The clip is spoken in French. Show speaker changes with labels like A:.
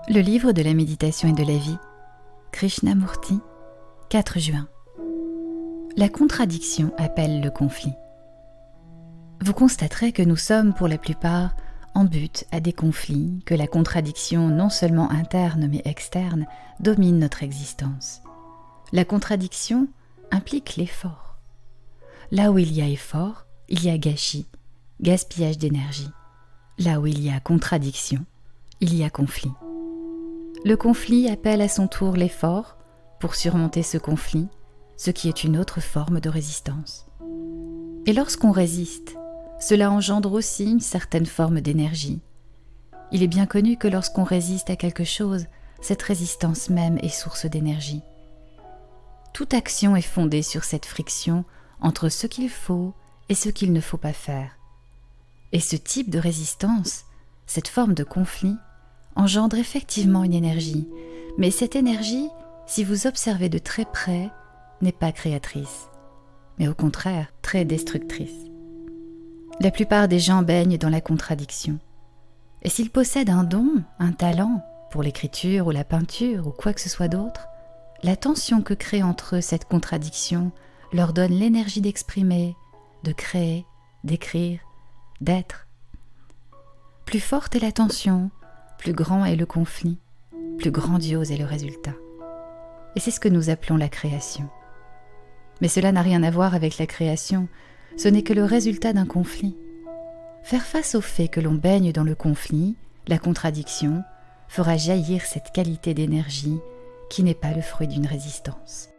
A: Le livre de la méditation et de la vie, Krishnamurti, 4 juin. La contradiction appelle le conflit. Vous constaterez que nous sommes pour la plupart en butte à des conflits, que la contradiction non seulement interne mais externe domine notre existence. La contradiction implique l'effort. Là où il y a effort, il y a gâchis, gaspillage d'énergie. Là où il y a contradiction, il y a conflit. Le conflit appelle à son tour l'effort pour surmonter ce conflit, ce qui est une autre forme de résistance. Et lorsqu'on résiste, cela engendre aussi une certaine forme d'énergie. Il est bien connu que lorsqu'on résiste à quelque chose, cette résistance même est source d'énergie. Toute action est fondée sur cette friction entre ce qu'il faut et ce qu'il ne faut pas faire. Et ce type de résistance, cette forme de conflit, engendre effectivement une énergie, mais cette énergie, si vous observez de très près, n'est pas créatrice, mais au contraire très destructrice. La plupart des gens baignent dans la contradiction. Et s'ils possèdent un don, un talent, pour l'écriture ou la peinture ou quoi que ce soit d'autre, la tension que crée entre eux cette contradiction leur donne l'énergie d'exprimer, de créer, d'écrire, d'être. Plus forte est la tension, plus grand est le conflit, plus grandiose est le résultat. Et c'est ce que nous appelons la création. Mais cela n'a rien à voir avec la création, ce n'est que le résultat d'un conflit. Faire face au fait que l'on baigne dans le conflit, la contradiction, fera jaillir cette qualité d'énergie qui n'est pas le fruit d'une résistance.